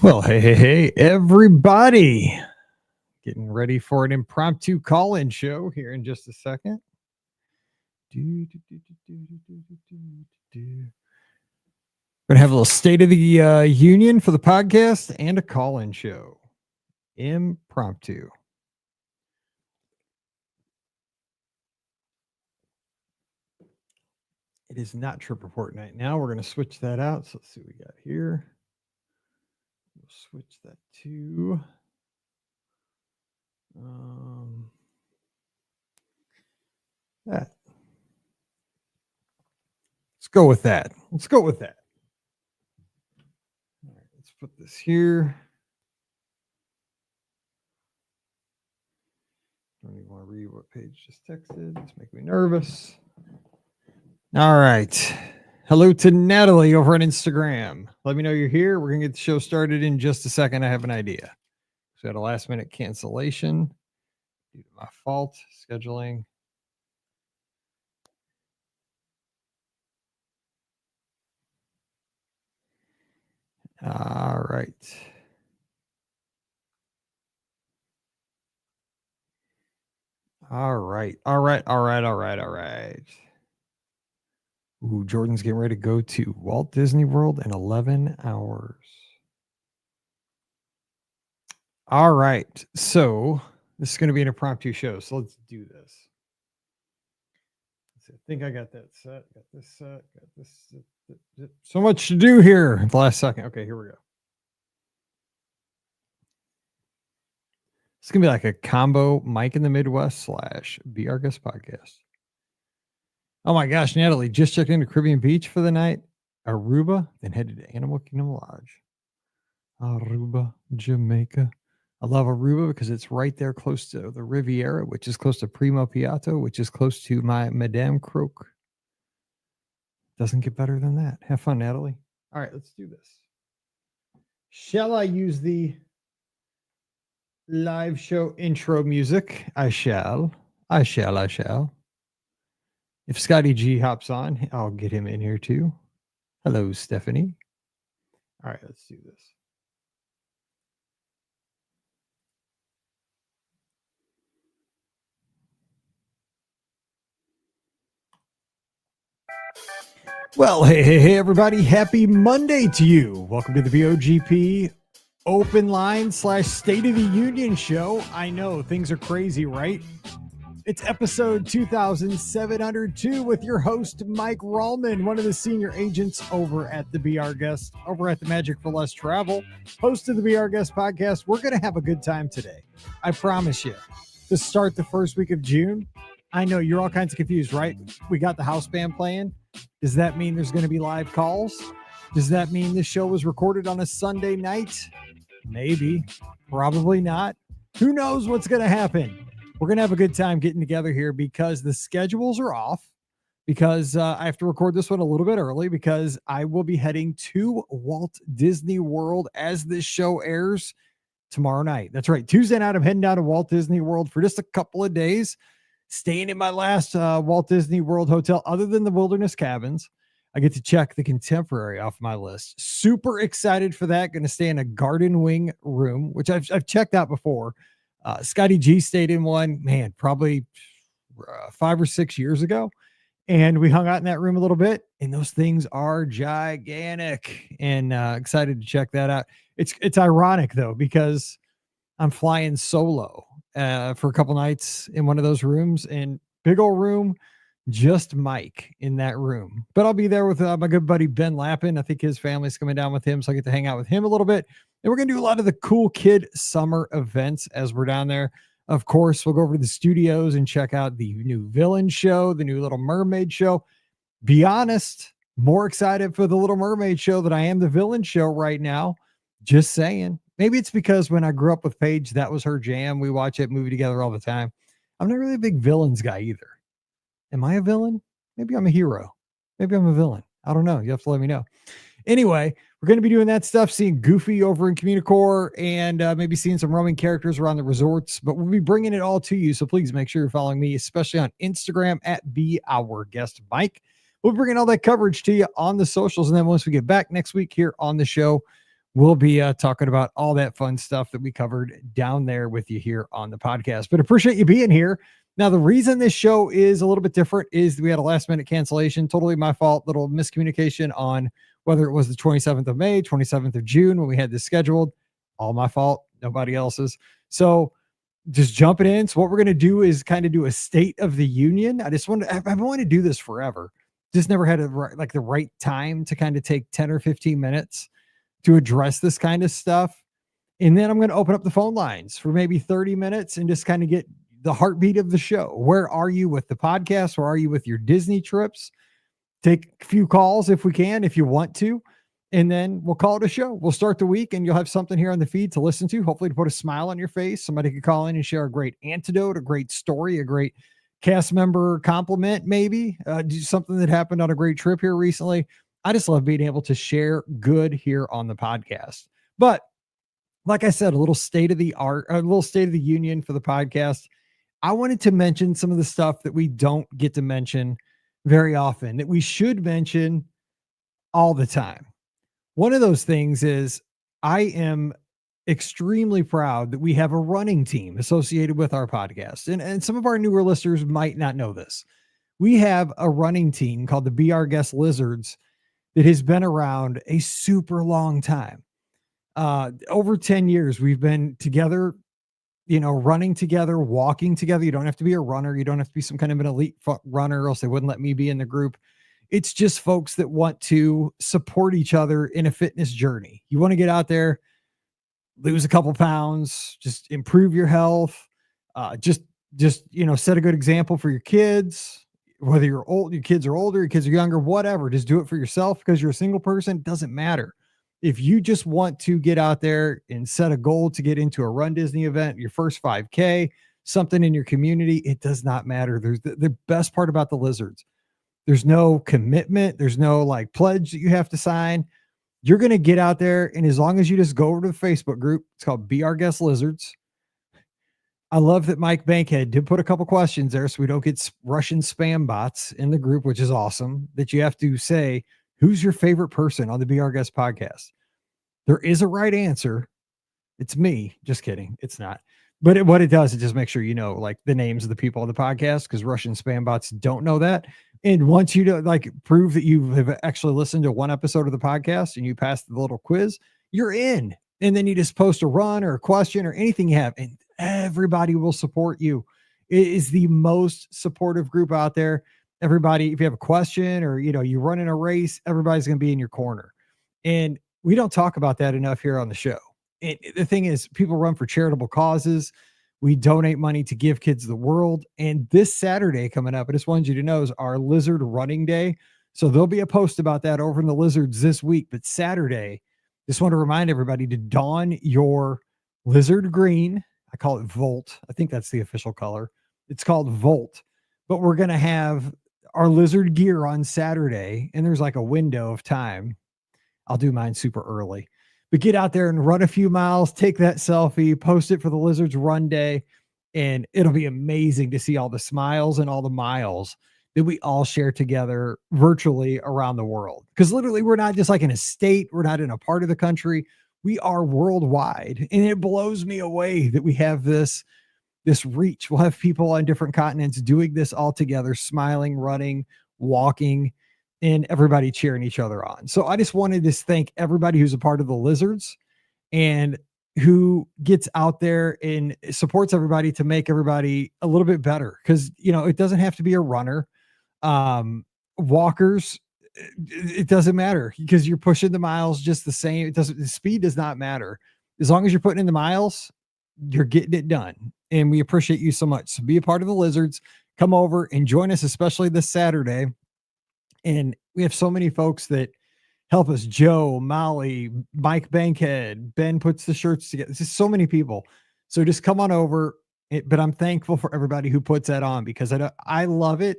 Well, hey, everybody. Getting ready for an impromptu call-in show here in just a second. We're going to have a little State of the Union for the podcast and a call-in show. Impromptu. It is not Trip Report night now. We're going to switch that out. So let's see what we got here. We'll switch that to... that. Let's go with that. All right, let's put this here. Don't even want to read what Paige just texted. It's making me nervous. All right. Hello to Natalie over on Instagram. Let me know you're here. We're going to get the show started in just a second. I have an idea. So I had a last minute cancellation due to my fault scheduling. All right. Ooh, Jordan's getting ready to go to Walt Disney World in 11 hours. All right. So this is going to be an impromptu show. So let's do this. I think I got that set. Got this set. Got this set. So much to do here at the last second. Okay, here we go. It's going to be like a combo Mike in the Midwest / Be Our Guest podcast. Oh my gosh, Natalie, just checked into Caribbean Beach for the night. Aruba, then headed to Animal Kingdom Lodge. Aruba, Jamaica. I love Aruba because it's right there close to the Riviera, which is close to Primo Piatto, which is close to my Madame Croque. Doesn't get better than that. Have fun, Natalie. All right, let's do this. Shall I use the live show intro music? I shall. If Scotty G hops on, I'll get him in here too. Hello, Stephanie. All right, let's do this. Well, hey, everybody. Happy Monday to you. Welcome to the BOGP Open Line / State of the Union show. I know things are crazy, right? It's episode 2702 with your host, Mike Rallman, one of the senior agents over at the Be Our Guest, over at the Magic for Less Travel, host of the Be Our Guest podcast. We're going to have a good time today. I promise you. To start the first week of June, I know you're all kinds of confused, right? We got the house band playing. Does that mean there's going to be live calls? Does that mean this show was recorded on a Sunday night? Maybe. Probably not. Who knows what's going to happen? We're going to have a good time getting together here because the schedules are off, because I have to record this one a little bit early because I will be heading to Walt Disney World as this show airs tomorrow night. That's right. Tuesday night, I'm heading down to Walt Disney World for just a couple of days, staying in my last Walt Disney World hotel other than the Wilderness Cabins. I get to check the Contemporary off my list. Super excited for that. Going to stay in a Garden Wing room, which I've checked out before. Scotty G stayed in one, man, probably 5 or 6 years ago. And we hung out in that room a little bit, and those things are gigantic, and excited to check that out. It's ironic though, because I'm flying solo for a couple nights in one of those rooms, and big old room, just Mike in that room. But I'll be there with my good buddy Ben Lappin. I think his family's coming down with him, so I get to hang out with him a little bit. And we're going to do a lot of the cool kid summer events as we're down there. Of course, we'll go over to the studios and check out the new Villain show, the new Little Mermaid show. Be honest, more excited for the Little Mermaid show than I am the Villain show right now. Just saying. Maybe it's because when I grew up with Paige, that was her jam. We watch that movie together all the time. I'm not really a big villains guy either. Am I a villain? Maybe I'm a hero. Maybe I'm a villain. I don't know. You have to let me know. Anyway, we're going to be doing that stuff, seeing Goofy over in Communicore, and maybe seeing some roaming characters around the resorts, but we'll be bringing it all to you. So please make sure you're following me, especially on Instagram at Be Our Guest Mike. We'll be bringing all that coverage to you on the socials. And then once we get back next week here on the show, we'll be talking about all that fun stuff that we covered down there with you here on the podcast. But appreciate you being here. Now, the reason this show is a little bit different is we had a last minute cancellation. Totally my fault. Little miscommunication on whether it was the 27th of May, 27th of June when we had this scheduled. All my fault. Nobody else's. So just jumping in. So what we're going to do is kind of do a State of the Union. I've wanted to do this forever. Just never had the right time to kind of take 10 or 15 minutes to address this kind of stuff. And then I'm going to open up the phone lines for maybe 30 minutes and just kind of get the heartbeat of the show. Where are you with the podcast? Where are you with your Disney trips? Take a few calls if we can, if you want to, and then we'll call it a show. We'll start the week and you'll have something here on the feed to listen to, hopefully to put a smile on your face. Somebody could call in and share a great antidote, a great story, a great cast member compliment, maybe do something that happened on a great trip here recently. I just love being able to share good here on the podcast. But like I said, a little state of the union for the podcast. I wanted to mention some of the stuff that we don't get to mention very often, that we should mention all the time. One of those things is I am extremely proud that we have a running team associated with our podcast. And some of our newer listeners might not know this. We have a running team called the Be Our Guest Lizards that has been around a super long time. Over 10 years, we've been together, running together, walking together. You don't have to be a runner. You don't have to be some kind of an elite runner, or else they wouldn't let me be in the group. It's just folks that want to support each other in a fitness journey. You want to get out there, lose a couple pounds, just improve your health, just set a good example for your kids. Whether you're old, your kids are older, your kids are younger, whatever, just do it for yourself because you're a single person. It doesn't matter. If you just want to get out there and set a goal to get into a Run Disney event, your first 5K, something in your community, it does not matter. There's the best part about the Lizards. There's no commitment. There's no pledge that you have to sign. You're going to get out there. And as long as you just go over to the Facebook group, it's called Be Our Guest Lizards. I love that Mike Bankhead did put a couple questions there so we don't get Russian spam bots in the group, which is awesome, that you have to say, who's your favorite person on the Be Our Guest podcast? There is a right answer. It's me. Just kidding. It's not. But what it does, it just makes sure you know the names of the people on the podcast, because Russian spam bots don't know that. And once you prove that you have actually listened to one episode of the podcast and you pass the little quiz, you're in. And then you just post a run or a question or anything you have, and everybody will support you. It is the most supportive group out there. Everybody, if you have a question or, you run in a race, everybody's going to be in your corner. And we don't talk about that enough here on the show. The thing is, people run for charitable causes. We donate money to Give Kids the World. And this Saturday coming up, I just wanted you to know, is our Lizard Running Day. So there'll be a post about that over in the Lizards this week. But Saturday, just want to remind everybody to don your Lizard green. I call it Volt. I think that's the official color. It's called Volt. But we're going to have our Lizard gear on Saturday, and there's a window of time. I'll do mine super early. But get out there and run a few miles, take that selfie, post it for the Lizards Run Day, and it'll be amazing to see all the smiles and all the miles that we all share together virtually around the world. Because literally, we're not just in a state, we're not in a part of the country, we are worldwide. And it blows me away that we have this reach. We'll have people on different continents doing this all together, smiling, running, walking, and everybody cheering each other on. So I just wanted to thank everybody who's a part of the Lizards and who gets out there and supports everybody to make everybody a little bit better. Because, it doesn't have to be a runner. Walkers, it doesn't matter because you're pushing the miles just the same. The speed does not matter. As long as you're putting in the miles, you're getting it done. And we appreciate you so much. So be a part of the Lizards. Come over and join us, especially this Saturday. And we have so many folks that help us. Joe, Molly, Mike Bankhead, Ben puts the shirts together. It's just so many people. So just come on over. But I'm thankful for everybody who puts that on, because I love it.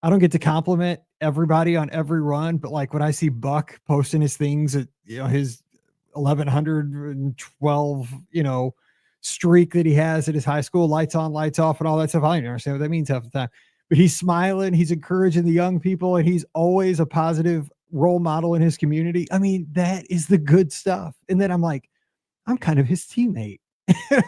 I don't get to compliment everybody on every run, but when I see Buck posting his things at, his 1112, streak that he has at his high school, lights on, lights off, and all that stuff. I don't understand what that means half the time, but he's smiling. He's encouraging the young people, and he's always a positive role model in his community. I mean, that is the good stuff. And then I'm like, I'm kind of his teammate.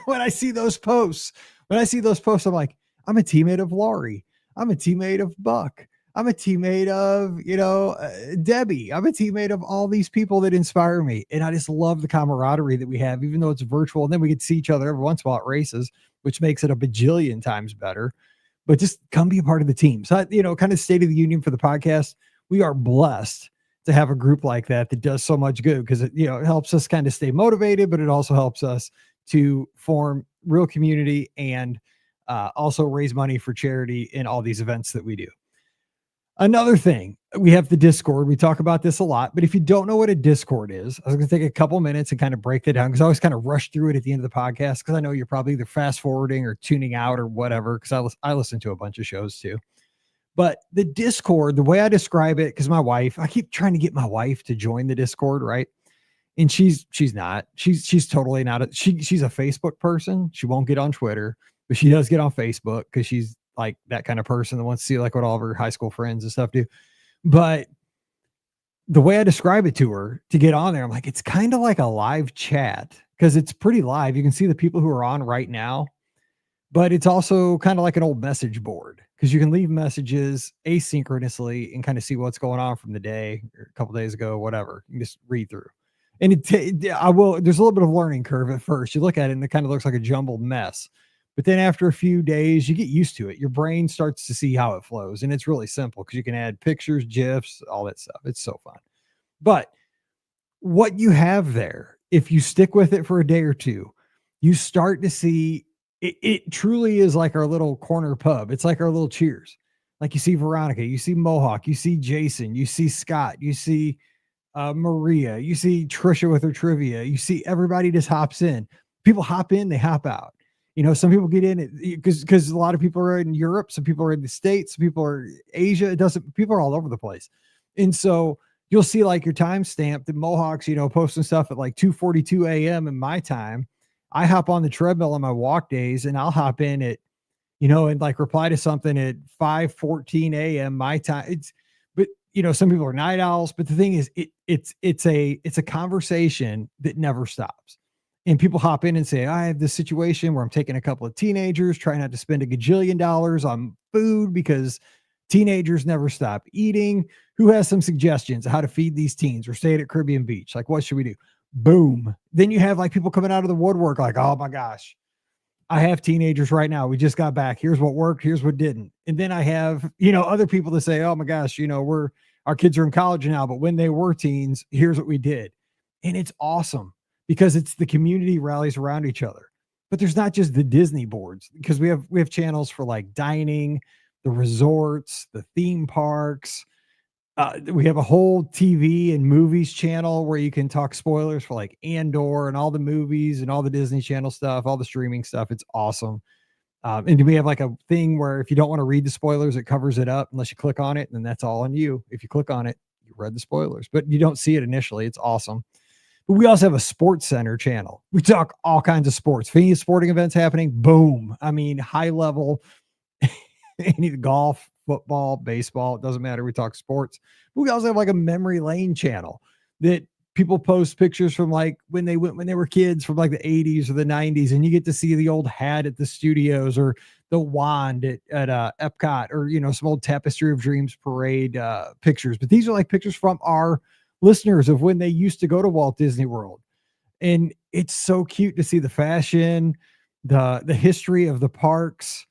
When I see those posts, I'm like, I'm a teammate of Laurie. I'm a teammate of Buck. I'm a teammate of, Debbie. I'm a teammate of all these people that inspire me. And I just love the camaraderie that we have, even though it's virtual. And then we get to see each other every once in a while at races, which makes it a bajillion times better. But just come be a part of the team. So, kind of state of the union for the podcast. We are blessed to have a group like that does so much good because it helps us kind of stay motivated, but it also helps us to form real community and also raise money for charity in all these events that we do. Another thing, we have the Discord. We talk about this a lot, but if you don't know what a Discord is, I was going to take a couple minutes and kind of break that down because I always kind of rush through it at the end of the podcast because I know you're probably either fast forwarding or tuning out or whatever because I listen to a bunch of shows too. But the Discord, the way I describe it, because I keep trying to get my wife to join the Discord, right? And she's not. She's totally not. She's a Facebook person. She won't get on Twitter, but she does get on Facebook because she's like that kind of person that wants to see like what all of her high school friends and stuff do. But the way I describe it to her to get on there, I'm like, it's kind of like a live chat because it's pretty live. You can see the people who are on right now, but it's also kind of like an old message board because you can leave messages asynchronously and kind of see what's going on from the day or a couple days ago, whatever. You can just read through. And there's a little bit of learning curve at first. You look at it and it kind of looks like a jumbled mess. But then after a few days, you get used to it. Your brain starts to see how it flows. And it's really simple because you can add pictures, GIFs, all that stuff. It's so fun. But what you have there, if you stick with it for a day or two, you start to see it truly is like our little corner pub. It's like our little Cheers. Like you see Veronica, you see Mohawk, you see Jason, you see Scott, you see Maria, you see Trisha with her trivia, you see everybody just hops in. People hop in, they hop out. Some people get in because a lot of people are in Europe, some people are in the States, some people are Asia. People are all over the place. And so you'll see like your timestamp, the Mohawks, posting stuff at like 2:42 a.m. in my time. I hop on the treadmill on my walk days and I'll hop in at, and like reply to something at 5:14 a.m. my time. But some people are night owls, but the thing is it's a conversation that never stops. And people hop in and say, I have this situation where I'm taking a couple of teenagers, trying not to spend $1 gajillion on food because teenagers never stop eating. Who has some suggestions of how to feed these teens or stay at Caribbean Beach? Like, what should we do? Boom. Then you have like people coming out of the woodwork like, oh my gosh, I have teenagers right now. We just got back. Here's what worked. Here's what didn't. And then I have, other people that say, oh my gosh, our kids are in college now, but when they were teens, here's what we did. And it's awesome because it's the community rallies around each other. But there's not just the Disney boards because we have channels for like dining, the resorts, the theme parks. We have a whole TV and movies channel where you can talk spoilers for like Andor and all the movies and all the Disney Channel stuff, all the streaming stuff. It's awesome. And we have like a thing where if you don't want to read the spoilers, it covers it up unless you click on it. And then that's all on you. If you click on it, you read the spoilers, but you don't see it initially. It's awesome. But we also have a sports center channel. We talk all kinds of sports. If any sporting events happening, boom. I mean, high level, any golf, football, baseball, it doesn't matter. We talk sports. But we also have like a memory lane channel that people post pictures from like when they were kids from like the 80s or the 90s, and you get to see the old hat at the studios or the wand at Epcot or, some old Tapestry of Dreams parade pictures. But these are like pictures from our listeners of when they used to go to Walt Disney World. And it's so cute to see the fashion, the history of the parks,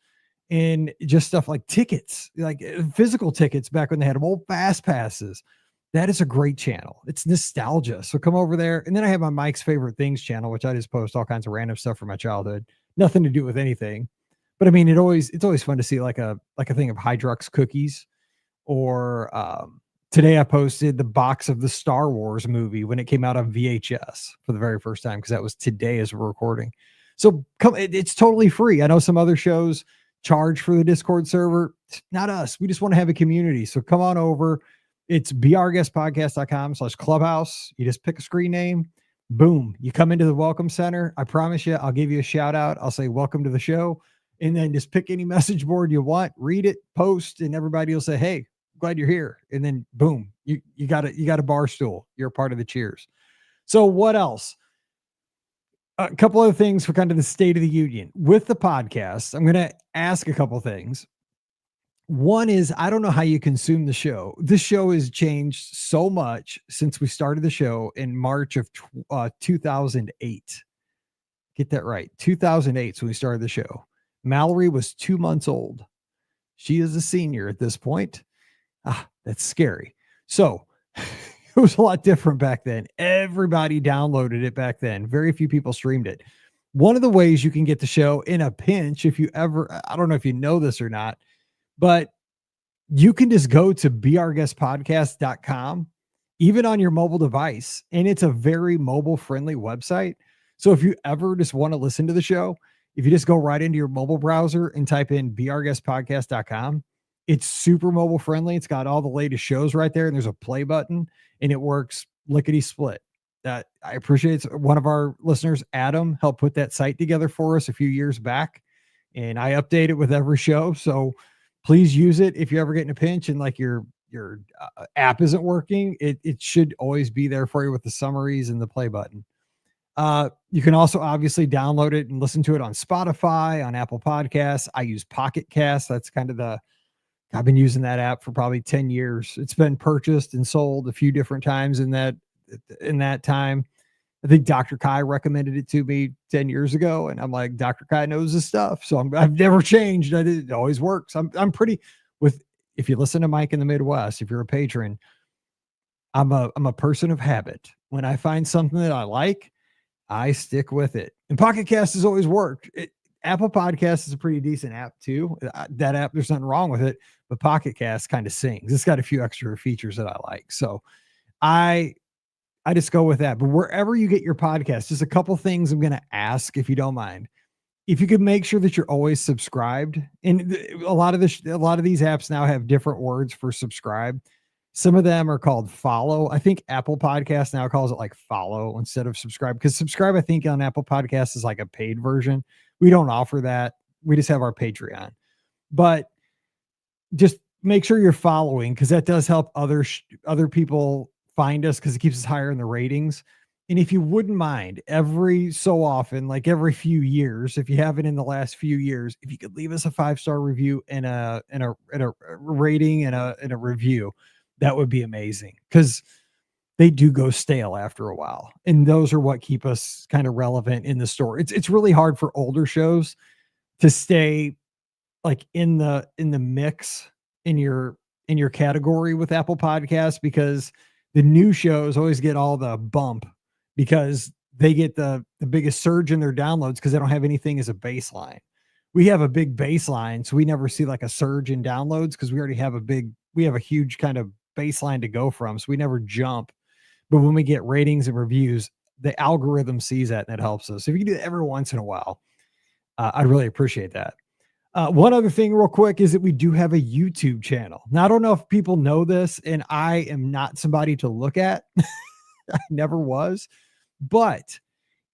and just stuff like tickets, like physical tickets back when they had old fast passes. That is a great channel. It's nostalgia. So come over there. And then I have my Mike's Favorite Things channel, which I just post all kinds of random stuff from my childhood. Nothing to do with anything. But I mean, it's always fun to see like a thing of Hydrux cookies or today I posted the box of the Star Wars movie when it came out on VHS for the very first time, because that was today as we're recording. So it's totally free. I know some other shows charge for the Discord server. Not us. We just want to have a community. So come on over. It's beourguestpodcast.com/clubhouse. You just pick a screen name. Boom. You come into the welcome center. I promise you, I'll give you a shout out. I'll say, welcome to the show. And then just pick any message board you want, read it, post, and everybody will say, hey, glad you're here. And then boom, you got a bar stool. You're a part of the cheers. So what else? A couple other things for kind of the state of the union with the podcast. I'm going to ask a couple things. One is, I don't know how you consume the show. This show has changed so much since we started the show in March of 2008. Get that right. 2008 when we started the show. Mallory was 2 months old. She is a senior at this point. That's scary. So it was a lot different back then. Everybody downloaded it back then. Very few people streamed it. One of the ways you can get the show in a pinch, if you ever, I don't know if you know this or not, but you can just go to beourguestpodcast.com, even on your mobile device. And it's a very mobile friendly website. So if you ever just want to listen to the show, if you just go right into your mobile browser and type in beourguestpodcast.com, it's super mobile friendly. It's got all the latest shows right there. And there's a play button and it works lickety split. That I appreciate. One of our listeners, Adam, helped put that site together for us a few years back. And I update it with every show. So please use it if you ever get in a pinch and like your app isn't working. It should always be there for you with the summaries and the play button. You can also obviously download it and listen to it on Spotify, on Apple Podcasts. I use Pocket Cast. That's kind of I've been using that app for probably 10 years. It's been purchased and sold a few different times in that time. I think Dr. Kai recommended it to me 10 years ago. And I'm like, Dr. Kai knows his stuff. So I've never changed. It always works. I'm pretty if you listen to Mike in the Midwest, if you're a patron, I'm a person of habit. When I find something that I like, I stick with it. And Pocket Cast has always worked. Apple Podcast is a pretty decent app too. That app, there's nothing wrong with it, but Pocket Cast kind of sings. It's got a few extra features that I like. So I just go with that. But wherever you get your podcast, just a couple things I'm going to ask, if you don't mind. If you could make sure that you're always subscribed, and a lot of these apps now have different words for subscribe. Some of them are called follow. I think Apple Podcasts now calls it like follow instead of subscribe, because subscribe, I think on Apple Podcasts is like a paid version. We don't offer that. We just have our Patreon. But just make sure you're following, because that does help other people find us, because it keeps us higher in the ratings. And if you wouldn't mind, every so often, like every few years, if you haven't in the last few years, if you could leave us a 5-star review and a rating and a review, that would be amazing, because they do go stale after a while. And those are what keep us kind of relevant in the store. It's really hard for older shows to stay like in the mix in your category with Apple Podcasts, because the new shows always get all the bump, because they get the biggest surge in their downloads because they don't have anything as a baseline. We have a big baseline, so we never see like a surge in downloads, because we already have a huge kind of baseline to go from. So we never jump. But when we get ratings and reviews, the algorithm sees that and it helps us. If you can do that every once in a while, I'd really appreciate that. One other thing real quick is that we do have a YouTube channel. Now, I don't know if people know this, and I am not somebody to look at. I never was. But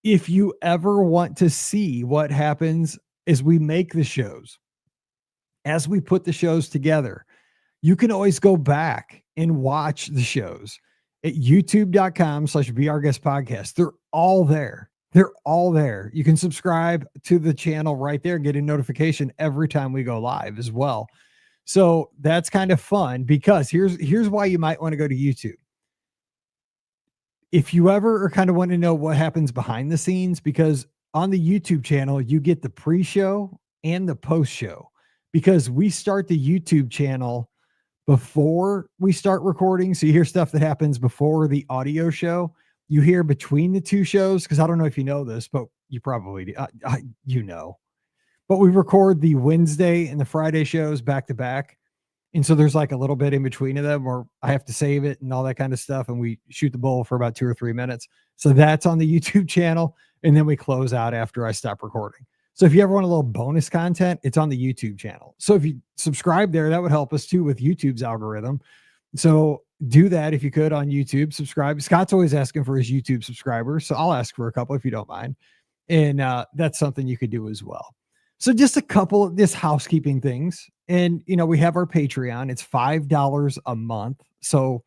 if you ever want to see what happens as we make the shows, as we put the shows together, you can always go back and watch the shows at youtube.com/beourguestpodcast. They're all there. They're all there. You can subscribe to the channel right there, get a notification every time we go live as well. So that's kind of fun, because here's why you might want to go to YouTube. If you ever are kind of want to know what happens behind the scenes, because on the YouTube channel, you get the pre-show and the post-show, because we start the YouTube channel before we start recording. So you hear stuff that happens before the audio show. You hear between the two shows, because I don't know if you know this, but you probably do. But we record the Wednesday and the Friday shows back to back. And so there's like a little bit in between of them where I have to save it and all that kind of stuff. And we shoot the bull for about 2 or 3 minutes. So that's on the YouTube channel. And then we close out after I stop recording. So if you ever want a little bonus content, it's on the YouTube channel. So if you subscribe there, that would help us too with YouTube's algorithm. So do that if you could on YouTube. Subscribe. Scott's always asking for his YouTube subscribers, so I'll ask for a couple if you don't mind. And that's something you could do as well. So just a couple of this housekeeping things. And, we have our Patreon. It's $5 a month. So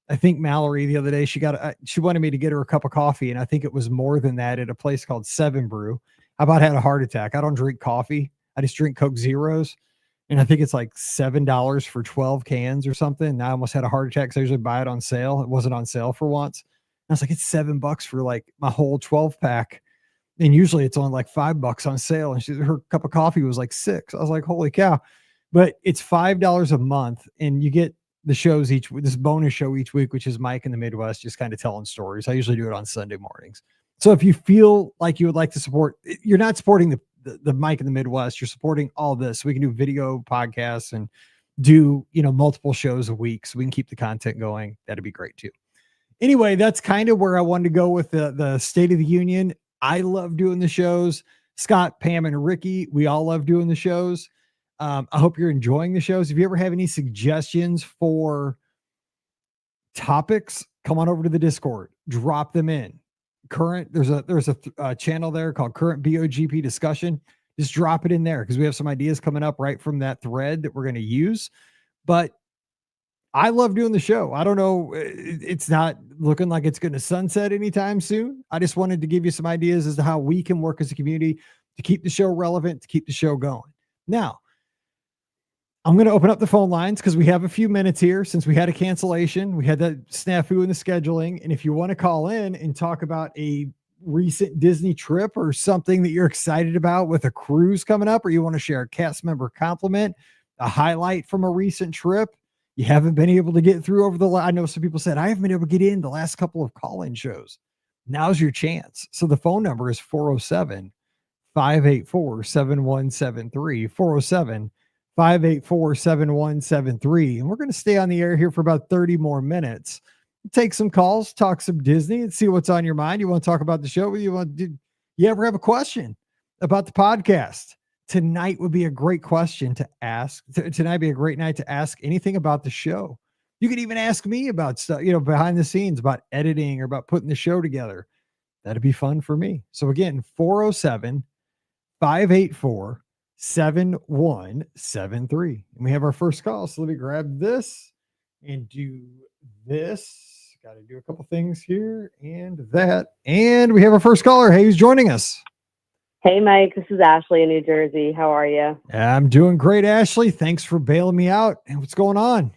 I think Mallory the other day, she wanted me to get her a cup of coffee. And I think it was more than that at a place called Seven Brew. I about had a heart attack. I don't drink coffee. I just drink Coke Zeros. And I think it's like $7 for 12 cans or something. And I almost had a heart attack because I usually buy it on sale. It wasn't on sale for once. And I was like, it's $7 for like my whole 12 pack. And usually it's only like $5 on sale. And her cup of coffee was like $6. I was like, holy cow. But it's $5 a month. And you get the shows this bonus show each week, which is Mike in the Midwest, just kind of telling stories. I usually do it on Sunday mornings. So if you feel like you would like to support, you're not supporting the Mike in the Midwest, you're supporting all this. We can do video podcasts and do, multiple shows a week so we can keep the content going. That'd be great too. Anyway, that's kind of where I wanted to go with the State of the Union. I love doing the shows. Scott, Pam, and Ricky, we all love doing the shows. I hope you're enjoying the shows. If you ever have any suggestions for topics, come on over to the Discord, drop them in. There's a channel there called Current BOGP Discussion. Just drop it in there because we have some ideas coming up right from that thread that we're going to use. But I love doing the show. I don't know. It's not looking like it's going to sunset anytime soon. I just wanted to give you some ideas as to how we can work as a community to keep the show relevant, to keep the show going. Now, I'm going to open up the phone lines because we have a few minutes here since we had a cancellation. We had that snafu in the scheduling. And if you want to call in and talk about a recent Disney trip or something that you're excited about with a cruise coming up, or you want to share a cast member compliment, a highlight from a recent trip you haven't been able to get through I know some people said, I haven't been able to get in the last couple of call-in shows. Now's your chance. So the phone number is 407-584-7173, 407-584-7173. And we're going to stay on the air here for about 30 more minutes. Take some calls, talk some Disney, and see what's on your mind. You want to talk about the show? You ever have a question about the podcast? Tonight would be a great question to ask. Tonight would be a great night to ask anything about the show. You could even ask me about stuff, behind the scenes, about editing or about putting the show together. That'd be fun for me. So again, 407-584-7173. And we have our first call. So let me grab this and do this. Got to do a couple things here and that. And we have our first caller. Hey, who's joining us? Hey, Mike. This is Ashley in New Jersey. How are you? I'm doing great, Ashley. Thanks for bailing me out. And what's going on?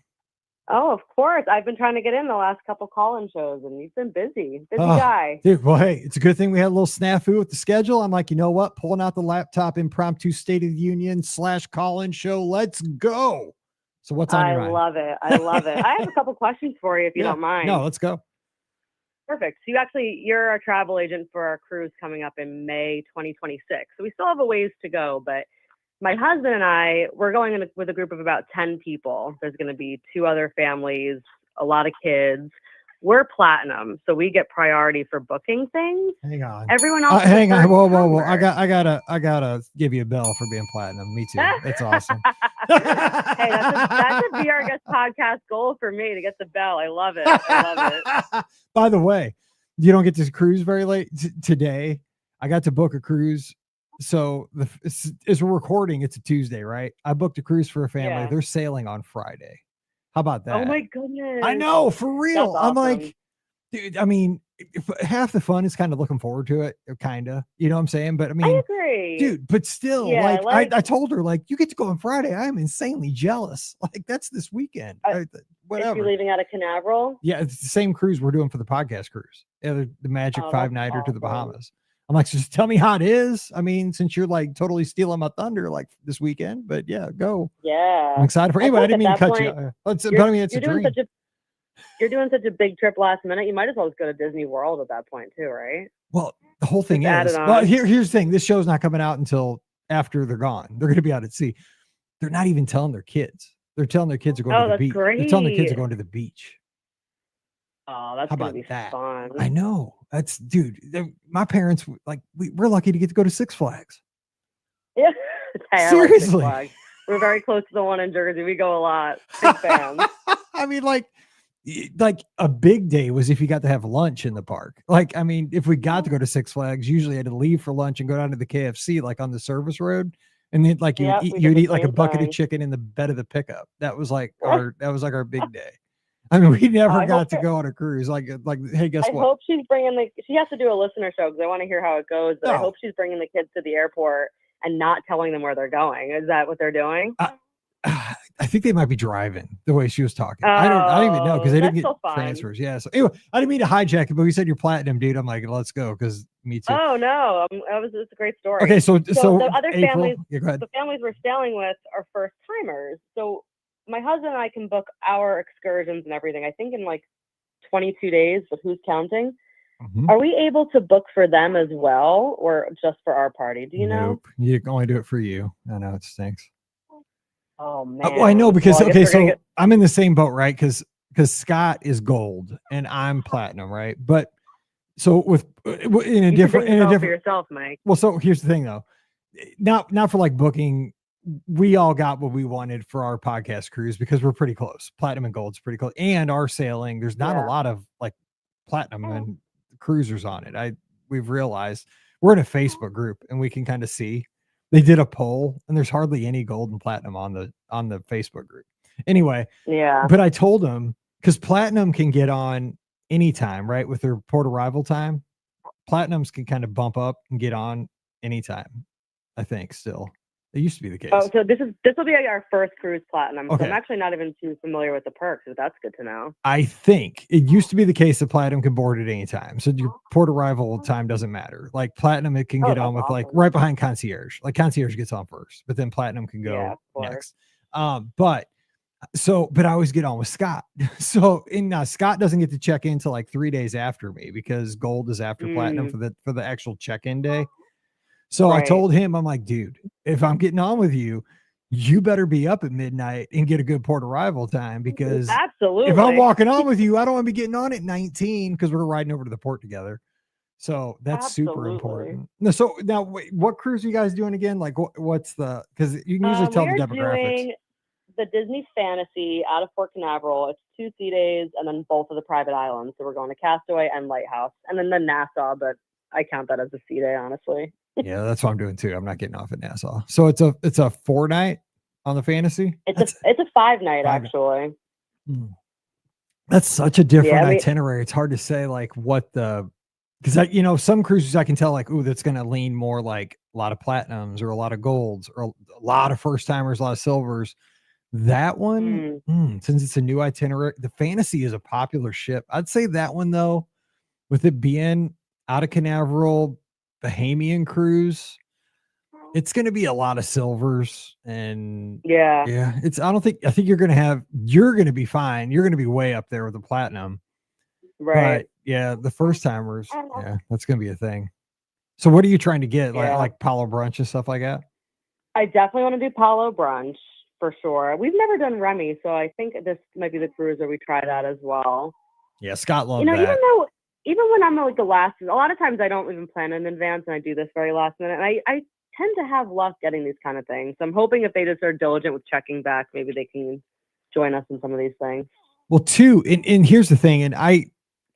Oh, of course. I've been trying to get in the last couple call-in shows, and you've been busy. Busy guy. Dude, well, hey, it's a good thing we had a little snafu with the schedule. I'm like, you know what? Pulling out the laptop, impromptu State of the Union / call-in show. Let's go. So what's on your mind? I love it. I love it. I have a couple questions for you if you don't mind. No, let's go. Perfect. So you're a travel agent for our cruise coming up in May 2026. So we still have a ways to go, but my husband and I, we're going in with a group of about 10 people. There's going to be 2 other families, a lot of kids. We're platinum, so we get priority for booking things. Hang on. Everyone else. Hang on. Whoa. I gotta give you a bell for being platinum. Me too. That's awesome. Hey, that's a Be Our Guest podcast goal for me to get the bell. I love it. By the way, you don't get to cruise very late today. I got to book a cruise. So as we're recording, it's a Tuesday, right? I booked a cruise for a family. Yeah. They're sailing on Friday. How about that? Oh my goodness. I know, for real. That's awesome. I'm like, dude, I mean, half the fun is kind of looking forward to it, kind of, you know what I'm saying? But I mean, I agree. Dude, but still, yeah, I told her, like, you get to go on Friday. I'm insanely jealous. Like, that's this weekend. Whatever. Is she leaving out of Canaveral? Yeah, it's the same cruise we're doing for the podcast cruise. Yeah, the Magic 5-nighter awesome. To the Bahamas. I'm like, so just tell me how it is. I mean, since you're like totally stealing my thunder like this weekend, but yeah, go. Yeah. I'm excited for anyway. I didn't mean to cut you. It's a dream. You're doing such a big trip last minute. You might as well just go to Disney World at that point too, right? Well, the whole thing is, well, here's the thing. This show's not coming out until after they're gone. They're going to be out at sea. They're not even telling their kids. They're telling their kids are going to the beach. Great. They're telling their kids are going to the beach. Oh, that's going to be fun. I know. That's, dude, my parents, like, we're lucky to get to go to Six Flags. Yeah. Hey, seriously. Like Six Flags. We're very close to the one in Jersey. We go a lot. Big fans. I mean, like a big day was if you got to have lunch in the park. Like, I mean, if we got to go to Six Flags, usually I had to leave for lunch and go down to the KFC, like on the service road. And then like Yep, we did you'd the eat like a same bucket of thing. chicken in the bed of the pickup. That was like our big day. I mean, we never I hope got to go on a cruise. Like, hey, guess I what? hope she's bringing she has to do a listener show because I want to hear how it goes, but I hope she's bringing the kids to the airport and not telling them where they're going. Is that what they're doing? I think they might be driving the way she was talking. Oh, I don't even know because they didn't get still fine. transfers. Yeah. So anyway, I didn't mean to hijack it, but we said you're platinum, dude. I'm like, let's go because me too. Oh no, it's a great story. Okay, so the other April, families, yeah, go ahead. the families we're sailing with are first timers. So my husband and I can book our excursions and everything. I think in like 22 days, but who's counting? Mm-hmm. Are we able to book for them as well, or just for our party? Do you know? You can only do it for you. I know it stinks. Oh man. Well, I know because well, so I'm in the same boat, right? Because Scott is gold and I'm platinum, right? But so with in a different for yourself, Mike. Well, so here's the thing though, not for like booking. We all got what we wanted for our podcast cruise because we're pretty close. Platinum and gold's pretty close, and our sailing. There's not a lot of like platinum and cruisers on it. We've realized we're in a Facebook group and we can kind of see. They did a poll and there's hardly any gold and platinum on the Facebook group. Anyway, yeah. But I told them because platinum can get on anytime, right? With their port arrival time, platinums can kind of bump up and get on anytime. I think still. It used to be the case. Oh, so this will be our first cruise platinum. Okay. So I'm actually not even too familiar with the perks, so that's good to know. I think it used to be the case that platinum can board at any time. So your port arrival time doesn't matter. Like platinum, it can get on with like right behind concierge. Like concierge gets on first, but then platinum can go next. But I always get on with Scott. So Scott doesn't get to check in till like 3 days after me because gold is after platinum for the actual check-in day. So I told him, I'm like, dude, if I'm getting on with you, you better be up at midnight and get a good port arrival time because absolutely, if I'm walking on with you, I don't want to be getting on at 19 because we're riding over to the port together. So that's super important. No, so now wait, what cruise are you guys doing again? Like what's the, because you can usually tell the demographics. Doing the Disney Fantasy out of Port Canaveral. It's 2 sea days and then both of the private islands. So we're going to Castaway and Lighthouse and then the Nassau, but I count that as a sea day, honestly. Yeah, that's what I'm doing too. I'm not getting off at Nassau. So it's a 4-night on the Fantasy. It's a 5-night actually. That's such a different itinerary. It's hard to say like what because some cruises I can tell like, ooh, that's going to lean more like a lot of platinums or a lot of golds or a lot of first timers, a lot of silvers. That one, since it's a new itinerary, the Fantasy is a popular ship. I'd say that one though, with it being out of Canaveral, Bahamian cruise, it's going to be a lot of silvers and I think you're going to be fine. You're going to be way up there with the platinum. Right. But yeah, the first timers, that's going to be a thing. So what are you trying to get? Like Palo Brunch and stuff like that? I definitely want to do Palo Brunch for sure. We've never done Remy, so I think this might be the cruise where we try that as well. Yeah, Scott loved that. Even when I'm like a lot of times I don't even plan in advance and I do this very last minute. And I tend to have luck getting these kind of things. So I'm hoping if they just are diligent with checking back, maybe they can join us in some of these things. Well, too, and here's the thing, and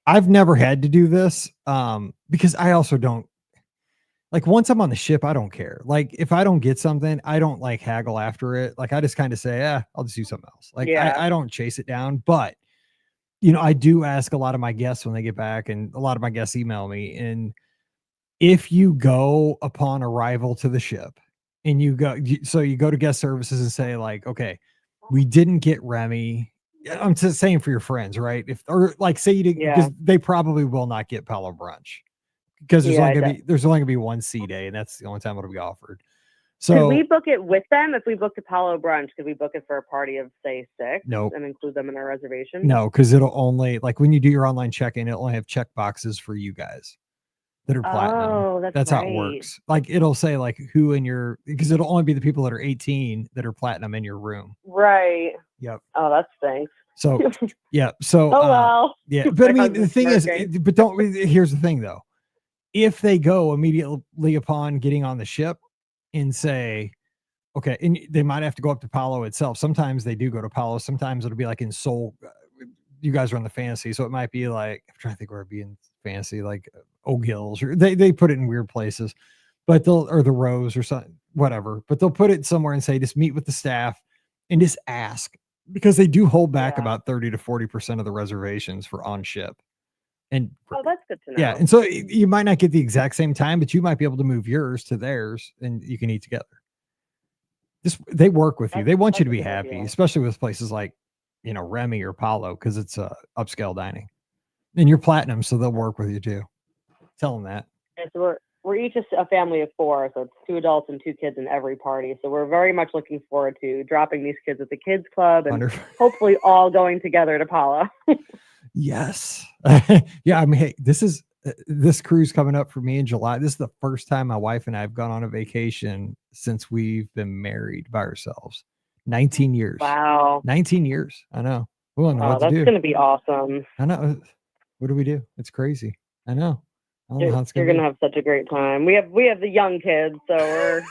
I've never had to do this because I also don't like once I'm on the ship, I don't care. Like if I don't get something, I don't like haggle after it. Like I just kind of say, I'll just do something else. Like I don't chase it down, but I do ask a lot of my guests when they get back, and a lot of my guests email me. And if you go upon arrival to the ship and you go to guest services and say like, okay, we didn't get Remy. I'm just saying for your friends, right? Say you didn't, because they probably will not get Palo Brunch because there's only gonna be one sea day, and that's the only time it'll be offered. So could we book it with them? If we booked a Palo Brunch, could we book it for a party of say 6 and include them in our reservation? No, because it'll only when you do your online check-in, it'll only have check boxes for you guys that are platinum. Oh, that's how it works. Like it'll say like who in your, because it'll only be the people that are 18 that are platinum in your room. Right. Yep. Oh, that stinks. So yeah. So yeah. But I mean the thing is, here's the thing though. If they go immediately upon getting on the ship and say, okay, and they might have to go up to Palo itself. Sometimes they do go to Palo. Sometimes it'll be like in Seoul. You guys are on the Fantasy, so it might be like, I'm trying to think where it'd be in Fantasy, like Oak Hills, or they put it in weird places. but or the Rose or something, whatever. But they'll put it somewhere and say, just meet with the staff and just ask, because they do hold back about 30 to 40% of the reservations for on ship. And that's good to know. Yeah, and so you might not get the exact same time, but you might be able to move yours to theirs, and you can eat together. They work with you. They want you to be happy, especially with places like, Remy or Palo, because it's upscale dining, and you're platinum, so they'll work with you too. Tell them that. Yeah, so we're each a family of 4, so it's 2 adults and 2 kids in every party. So we're very much looking forward to dropping these kids at the kids club and hopefully all going together to Palo. Yes. Yeah. I mean, hey, this cruise coming up for me in July. This is the first time my wife and I have gone on a vacation since we've been married by ourselves. 19 years. Wow. 19 years. I know. We don't know what to do. That's going to be awesome. I know. What do we do? It's crazy. I know. I don't know how it's You're going to have such a great time. We have the young kids, so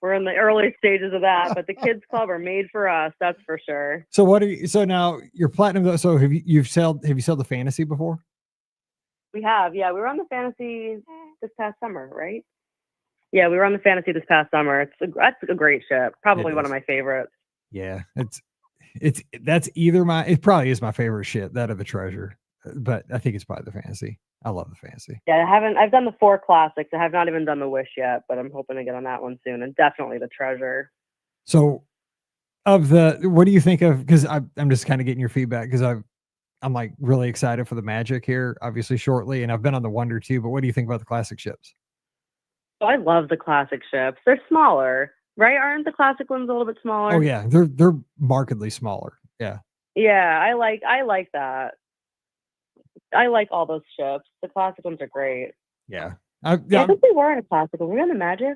we're in the early stages of that, but the kids club are made for us. That's for sure. So so now you're platinum. So have you sailed the Fantasy before? We have. Yeah. We were on the Fantasy this past summer, right? Yeah. We were on the Fantasy this past summer. That's a great ship. Probably one of my favorites. Yeah. It probably is my favorite ship, that of the Treasure, but I think it's probably the Fantasy. I love the Fantasy. Yeah, I've done the 4 classics. I have not even done the Wish yet, but I'm hoping to get on that one soon, and definitely the Treasure. So what do you think of, because I'm just kind of getting your feedback, because I'm like really excited for the Magic here, obviously shortly, and I've been on the Wonder too, but what do you think about the classic ships? Oh, I love the classic ships. They're smaller, right? Aren't the classic ones a little bit smaller? Oh yeah, they're markedly smaller. Yeah. Yeah, I like that. I like all those ships. The classic ones are great. Yeah. I think we were in a classic. Were we on the Magic?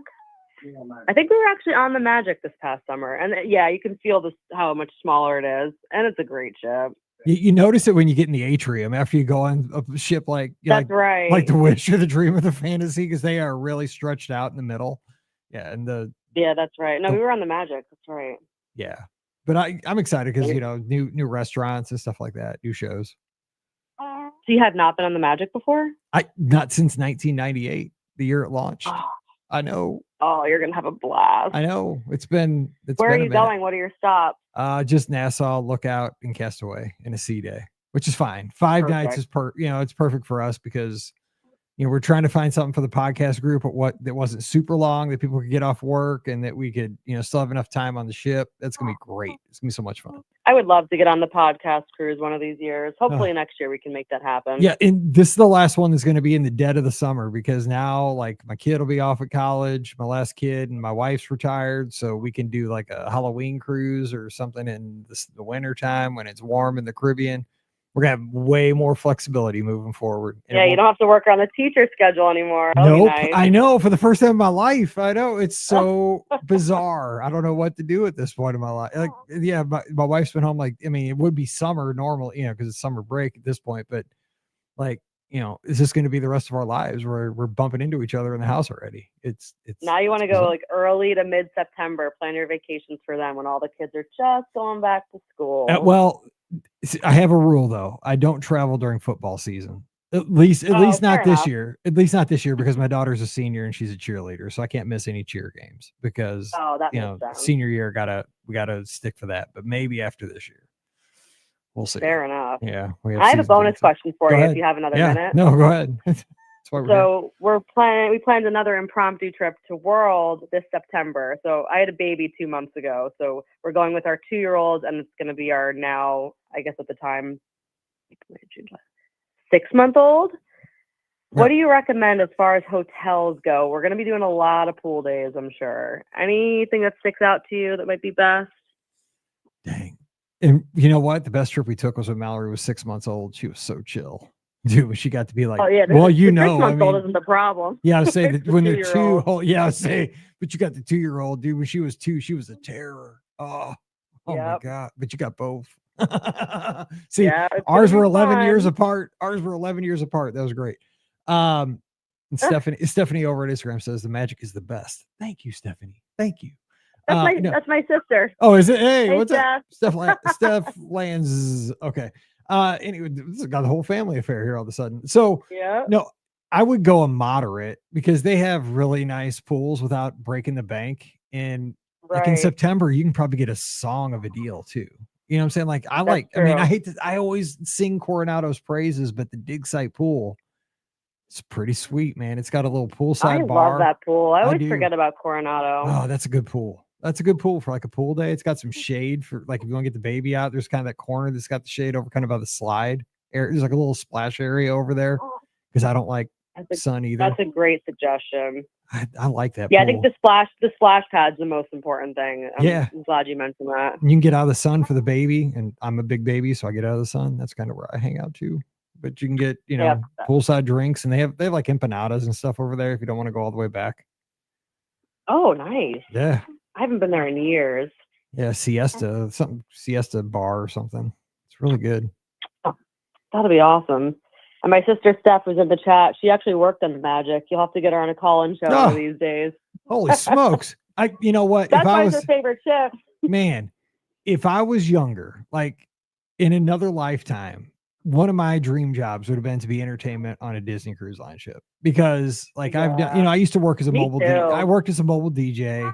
I think we were actually on the Magic this past summer. And yeah, you can feel how much smaller it is. And it's a great ship. You notice it when you get in the atrium after you go on a ship like right. Like the Wish or the Dream or the Fantasy, because they are really stretched out in the middle. Yeah. And yeah, that's right. No, we were on the Magic. That's right. Yeah. But I'm excited because, new restaurants and stuff like that, new shows. So you have not been on the Magic before? Not since 1998, the year it launched. Oh. I know. Oh, you're gonna have a blast. I know. Where are you going? What are your stops? Just Nassau, Lookout, and Castaway in a sea day, which is fine. 5 nights is it's perfect for us because we're trying to find something for the podcast group, but that wasn't super long, that people could get off work and that we could, still have enough time on the ship. That's gonna be great. It's gonna be so much fun. I would love to get on the podcast cruise one of these years. Hopefully next year we can make that happen. Yeah, and this is the last one that's going to be in the dead of the summer, because now like my kid will be off at college, my last kid, and my wife's retired, so we can do like a Halloween cruise or something in the winter time when it's warm in the Caribbean. We're gonna have way more flexibility moving forward. Yeah, you don't have to work on the teacher schedule anymore. Nope, nice. I know, for the first time in my life. I know, it's so bizarre. I don't know what to do at this point in my life. Like, yeah, my wife's been home. Like, I mean, it would be summer normally, because it's summer break at this point. But like, is this going to be the rest of our lives where we're bumping into each other in the house already? It's now you want to go like early to mid-September. Plan your vacations for them when all the kids are just going back to school. Well, I have a rule though. I don't travel during football season. At least not this year. At least not this year, because my daughter's a senior and she's a cheerleader, so I can't miss any cheer games because senior year we gotta stick for that. But maybe after this year, we'll see. Fair enough. Yeah, I have a bonus question for you if you have another minute. No, go ahead. We planned another impromptu trip to World this September. So I had a baby 2 months ago. So we're going with our 2-year-old, and it's going to be our now, I guess at the time, 6-month-old. What do you recommend as far as hotels go? We're going to be doing a lot of pool days, I'm sure. Anything that sticks out to you that might be best? Dang. And you know what? The best trip we took was when Mallory was 6 months old. She was so chill. Dude, she got to be like, well, the 6-month-old isn't the problem. Yeah, I say that when they're 2 old. Yeah, I say, but you got the 2-year-old, dude. When she was 2, she was a terror. Oh my God. But you got both. See, ours were 11 years apart. That was great. And Stephanie over at Instagram says the Magic is the best. Thank you, Stephanie. Thank you. That's my sister. Oh, is it? Hey, what's Steph. up? Steph Lands. Okay. Anyway, this has got the whole family affair here all of a sudden. So no, I would go a moderate because they have really nice pools without breaking the bank. And like in Right. September, you can probably get a song of a deal too. You know what I'm saying? Like That's I mean, true. I always sing Coronado's praises, but the dig site pool, it's pretty sweet, man. It's got a little I poolside love bar. that pool. I I always do. forget about Coronado. Oh, that's a good pool. That's a good pool for like a pool day. It's got some shade for like if you want to get the baby out. There's kind of that corner that's got the shade over kind of by the slide. There's like a little splash area over there Oh, because I don't like sun that's either. a great suggestion. I like that Yeah, I think pool. the splash pad's the most important thing. Yeah. I'm glad you mentioned that. You can get out of the sun for the baby, and I'm a big baby, so I get out of the sun. That's kind of where I hang out too. But you can get, Yep. poolside drinks, and they have like empanadas and stuff over there if you don't want to go all the way back. Oh, nice. Yeah. I haven't been there in years. Yeah, siesta bar or something. It's really good. Oh, that'll be awesome. And my sister Steph was in the chat. She actually worked on the Magic. You'll have to get her on a call-in show one of these days. Holy smokes. You know what? That's why it's her favorite shift. Man, if I was younger, like in another lifetime, one of my dream jobs would have been to be entertainment on a Disney Cruise Line ship because like I've done, I used to work as a mobile DJ. I worked as a mobile DJ.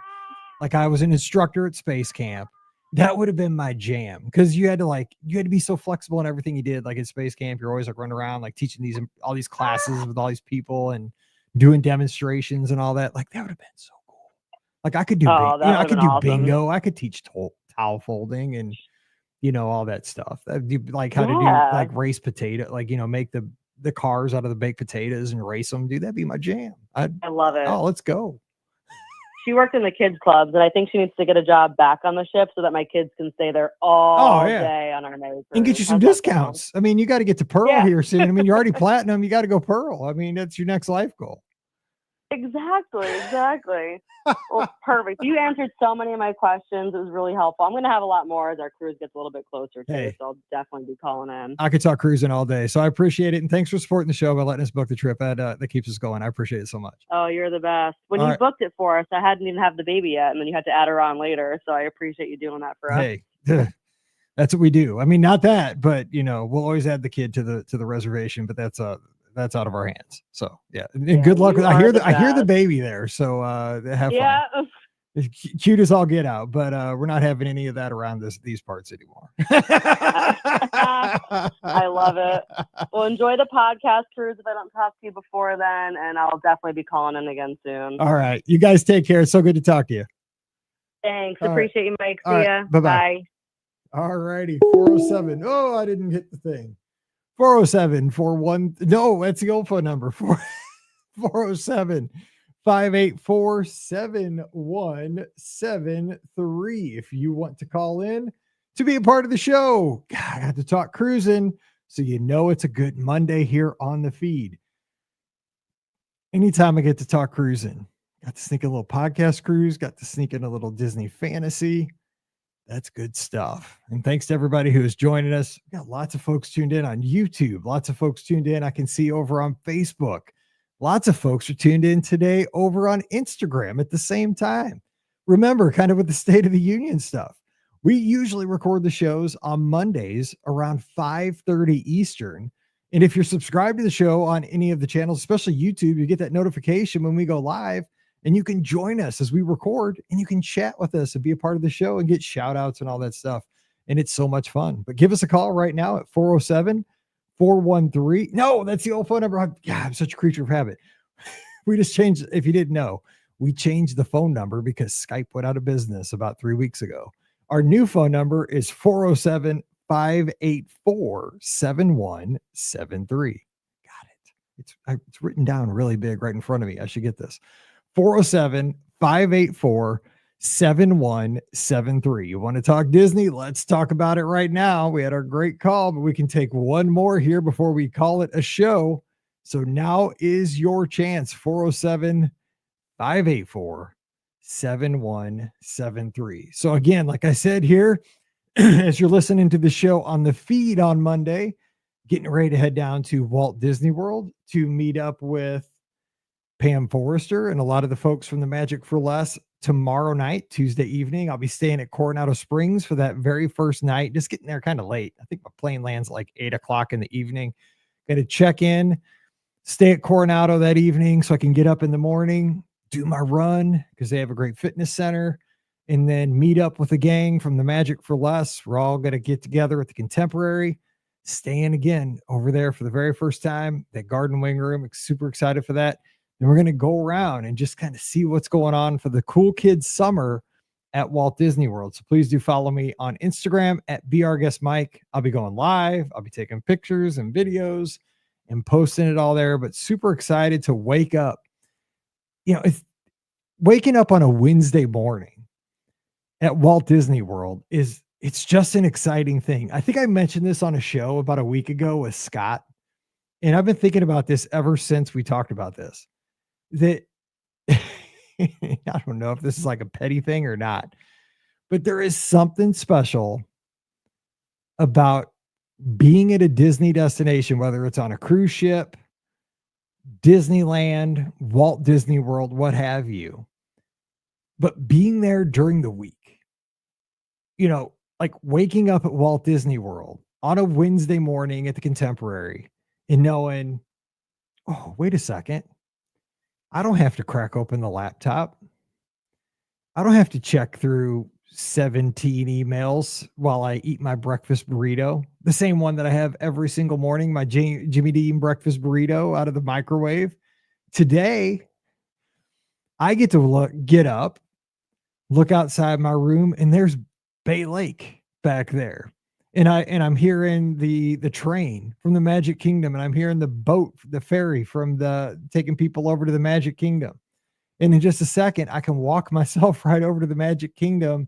Like I was an instructor at space camp. That would have been my jam because you had to be so flexible in everything you did. Like at space camp, you're always like running around, like teaching all these classes with all these people and doing demonstrations and all that. Like that would have been so cool. Like I could do, I could do awesome. Bingo. I could teach towel folding and, all that stuff. Like how to do like race potato, like, make the cars out of the baked potatoes and race them. Dude, that'd be my jam. I love it. Oh, let's go. She worked in the kids clubs, and I think she needs to get a job back on the ship so that my kids can stay there all day on our May cruise. And get you some discounts. I mean, you got to get to Pearl here soon. I mean, you're already platinum. You got to go Pearl. I mean, that's your next life goal. Exactly. Well, perfect. You answered so many of my questions. It was really helpful. I'm going to have a lot more as our cruise gets a little bit closer too, so I'll definitely be calling in. I could talk cruising all day, so I appreciate it, and thanks for supporting the show by letting us book the trip. That keeps us going. I appreciate it so much. Oh, you're the best. When you booked it for us, I hadn't even have the baby yet, and then you had to add her on later, so I appreciate you doing that for us. Hey, that's what we do. I mean, not that, but we'll always add the kid to the reservation, but that's out of our hands. So and good luck. I hear the baby there. So have fun. It's cute as all get out, but we're not having any of that around these parts anymore. I love it. Well, enjoy the podcast cruise if I don't talk to you before then, and I'll definitely be calling in again soon. All right. You guys take care. It's so good to talk to you. Thanks. Appreciate you, Mike. See ya. Bye-bye. Bye. All righty. 407. Oh, I didn't hit the thing. 407-41. No, that's the old phone number. 407-584-7173. If you want to call in to be a part of the show. God, I got to talk cruising, so it's a good Monday here on the feed. Anytime I get to talk cruising, got to sneak a little podcast cruise, got to sneak in a little Disney fantasy. That's good stuff. And thanks to everybody who is joining us. We got lots of folks tuned in on YouTube. Lots of folks tuned in. I can see over on Facebook. Lots of folks are tuned in today over on Instagram at the same time. Remember, kind of with the State of the Union stuff, we usually record the shows on Mondays around 5:30 Eastern. And if you're subscribed to the show on any of the channels, especially YouTube, you get that notification when we go live. And you can join us as we record, and you can chat with us and be a part of the show and get shout outs and all that stuff. And it's so much fun. But give us a call right now at 407-413. No, that's the old phone number. I'm such a creature of habit. We just changed, if you didn't know, we changed the phone number because Skype went out of business about 3 weeks ago. Our new phone number is 407-584-7173. Got it. It's written down really big right in front of me. I should get this. 407-584-7173. You want to talk Disney? Let's talk about it right now. We had our great call, but we can take one more here before we call it a show. So now is your chance. 407-584-7173. So again, like I said here, as you're listening to the show on the feed on Monday, getting ready to head down to Walt Disney World to meet up with Pam Forrester and a lot of the folks from the Magic for Less tomorrow night, Tuesday evening. I'll be staying at Coronado Springs for that very first night, just getting there kind of late. I think my plane lands like 8 o'clock in the evening. Going to check in, stay at Coronado that evening so I can get up in the morning, do my run because they have a great fitness center, and then meet up with the gang from the Magic for Less. We're all going to get together at the Contemporary, staying again over there for the very first time, that Garden Wing Room. Super excited for that. Then we're going to go around and just kind of see what's going on for the Cool Kids Summer at Walt Disney World. So please do follow me on Instagram at BRGuestMike. I'll be going live. I'll be taking pictures and videos and posting it all there, but super excited to wake up. It's waking up on a Wednesday morning at Walt Disney World it's just an exciting thing. I think I mentioned this on a show about a week ago with Scott, and I've been thinking about this ever since we talked about this, that I don't know if this is like a petty thing or not, but there is something special about being at a Disney destination, whether it's on a cruise ship, Disneyland, Walt Disney World, what have you, but being there during the week, like waking up at Walt Disney World on a Wednesday morning at the Contemporary and knowing, oh, wait a second, I don't have to crack open the laptop. I don't have to check through 17 emails while I eat my breakfast burrito, the same one that I have every single morning, my Jimmy Dean breakfast burrito out of the microwave. Today, I get to get up, look outside my room, and there's Bay Lake back there. And I'm hearing the train from the Magic Kingdom, and I'm hearing the boat, the ferry from taking people over to the Magic Kingdom. And in just a second, I can walk myself right over to the Magic Kingdom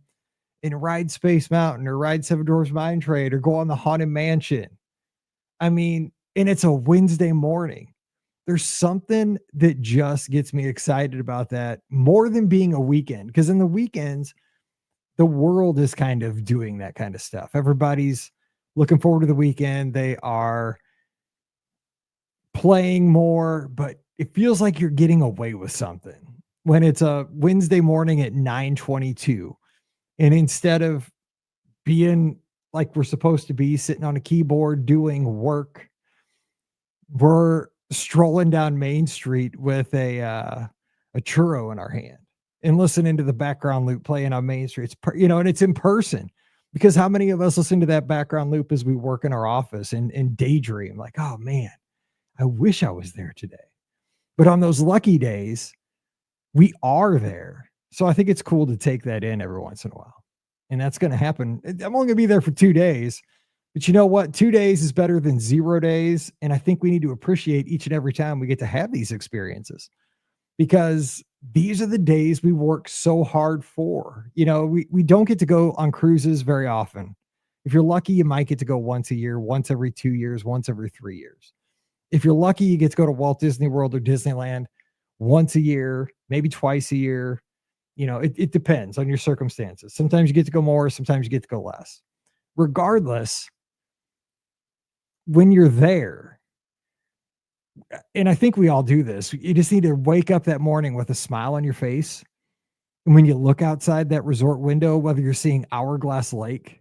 and ride Space Mountain or ride Seven Dwarfs Mine Train or go on the Haunted Mansion. I mean, and it's a Wednesday morning. There's something that just gets me excited about that more than being a weekend. Because in the weekends, the world is kind of doing that kind of stuff. Everybody's looking forward to the weekend. They are playing more, but it feels like you're getting away with something when it's a Wednesday morning at 9:22. And instead of being like we're supposed to be sitting on a keyboard doing work, we're strolling down Main Street with a churro in our hand and listening to the background loop playing on Main Street. And it's in person, because how many of us listen to that background loop as we work in our office and daydream like, oh man, I wish I was there today. But on those lucky days, we are there. So I think it's cool to take that in every once in a while. And that's going to happen. I'm only going to be there for 2 days. But you know what? 2 days is better than 0 days. And I think we need to appreciate each and every time we get to have these experiences, because these are the days we work so hard for. We don't get to go on cruises very often. If you're lucky, you might get to go once a year, once every 2 years, once every 3 years. If you're lucky, you get to go to Walt Disney World or Disneyland once a year, maybe twice a year. It depends on your circumstances. Sometimes you get to go more, sometimes you get to go less. Regardless, when you're there, and I think we all do this, you just need to wake up that morning with a smile on your face. And when you look outside that resort window, whether you're seeing Hourglass Lake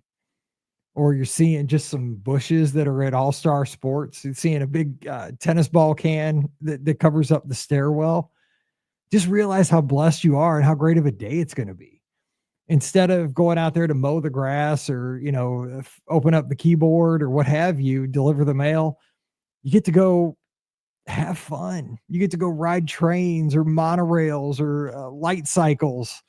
or you're seeing just some bushes that are at All Star Sports, you're seeing a big tennis ball can that covers up the stairwell, just realize how blessed you are and how great of a day it's going to be. Instead of going out there to mow the grass or, open up the keyboard or what have you, deliver the mail, you get to go have fun. You get to go ride trains or monorails or light cycles.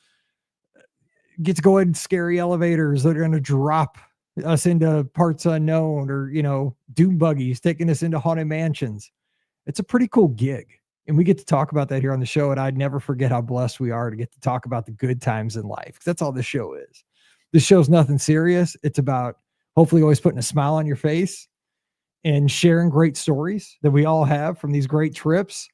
You get to go in scary elevators that are going to drop us into parts unknown, or, doom buggies taking us into haunted mansions. It's a pretty cool gig. And we get to talk about that here on the show. And I'd never forget how blessed we are to get to talk about the good times in life, because that's all this show is. This show's nothing serious. It's about hopefully always putting a smile on your face and sharing great stories that we all have from these great trips,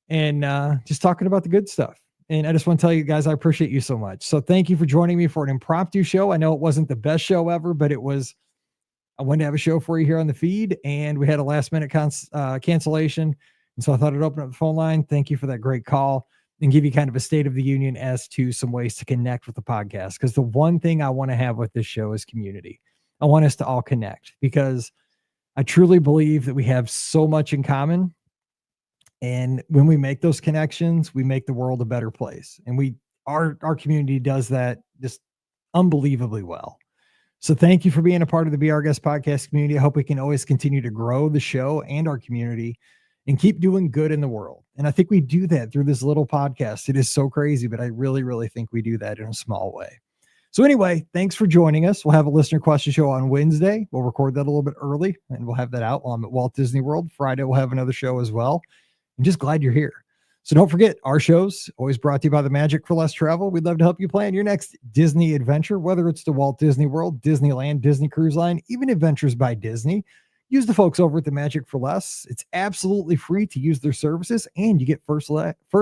and just talking about the good stuff. And I just want to tell you guys, I appreciate you so much. So thank you for joining me for an impromptu show. I know it wasn't the best show ever, but I wanted to have a show for you here on the feed, and we had a last minute cancellation. And so I thought I'd open up the phone line. Thank you for that great call, and give you kind of a state of the union as to some ways to connect with the podcast. Because the one thing I want to have with this show is community. I want us to all connect, because I truly believe that we have so much in common. And when we make those connections, we make the world a better place. And our community does that just unbelievably well. So thank you for being a part of the Be Our Guest podcast community. I hope we can always continue to grow the show and our community and keep doing good in the world. And I think we do that through this little podcast. It is so crazy, but I really, really think we do that in a small way. So anyway, thanks for joining us. We'll have a listener question show on Wednesday. We'll record that a little bit early and we'll have that out while I'm at Walt Disney World. Friday, we'll have another show as well. I'm just glad you're here. So don't forget, our show's always brought to you by the Magic for Less Travel. We'd love to help you plan your next Disney adventure, whether it's to Walt Disney World, Disneyland, Disney Cruise Line, even Adventures by Disney. Use the folks over at the Magic for Less. It's absolutely free to use their services, and you get first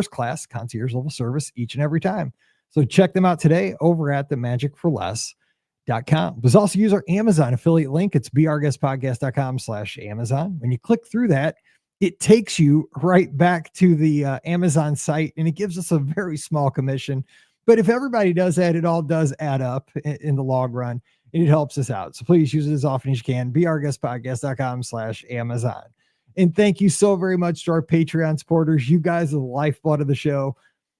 class concierge level service each and every time. So check them out today over at themagicforless.com. There's also use our Amazon affiliate link. It's beourguestpodcast.com/Amazon. When you click through that, it takes you right back to the Amazon site, and it gives us a very small commission. But if everybody does that, it all does add up in the long run, and it helps us out. So please use it as often as you can. beourguestpodcast.com/Amazon. And thank you so very much to our Patreon supporters. You guys are the lifeblood of the show.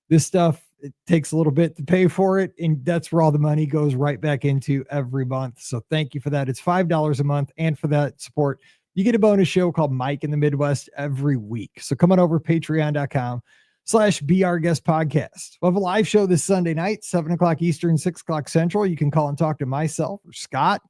This stuff, it takes a little bit to pay for it, and that's where all the money goes right back into every month. So thank you for that. It's $5 a month, and for that support, you get a bonus show called Mike in the Midwest every week. So come on over patreon.com/beourguestpodcast. We'll have a live show this Sunday night, 7:00 Eastern, 6:00 Central. You can call and talk to myself or Scott,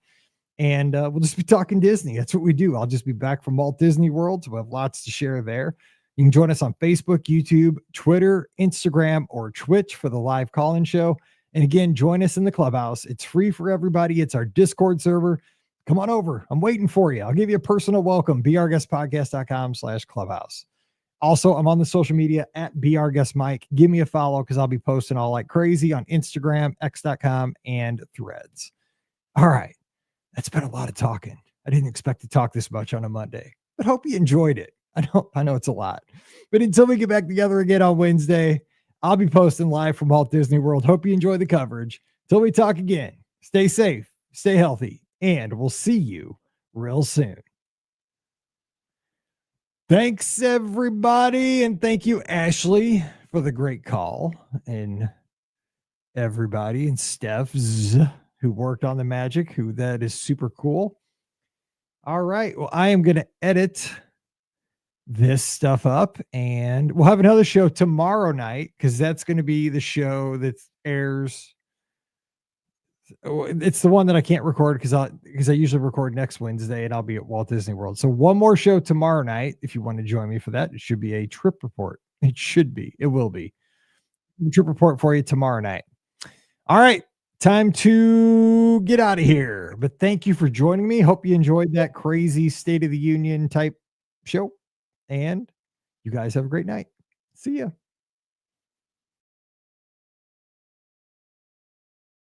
and we'll just be talking Disney. That's what we do. I'll just be back from Walt Disney World, so we'll have lots to share there. You can join us on Facebook, YouTube, Twitter, Instagram, or Twitch for the live call-in show. And again, join us in the clubhouse. It's free for everybody. It's our Discord server. Come on over. I'm waiting for you. I'll give you a personal welcome. beourguestpodcast.com/clubhouse. Also, I'm on the social media at beourguestmike. Give me a follow because I'll be posting all like crazy on Instagram, x.com, and Threads. All right. That's been a lot of talking. I didn't expect to talk this much on a Monday, but hope you enjoyed it. I know it's a lot. But until we get back together again on Wednesday, I'll be posting live from Walt Disney World. Hope you enjoy the coverage. Till we talk again, stay safe, stay healthy, and we'll see you real soon. Thanks, everybody. And thank you, Ashley, for the great call. And everybody, and Steph's, who worked on the magic, that is super cool. All right. Well, I am going to edit this stuff up, and we'll have another show tomorrow night because that's going to be the show that airs. It's the one that I can't record because I usually record next Wednesday and I'll be at Walt Disney World. So one more show tomorrow night. If you want to join me for that, it should be a trip report. It should be. It will be a trip report for you tomorrow night. All right. Time to get out of here. But thank you for joining me. Hope you enjoyed that crazy State of the Union type show. And you guys have a great night. See ya.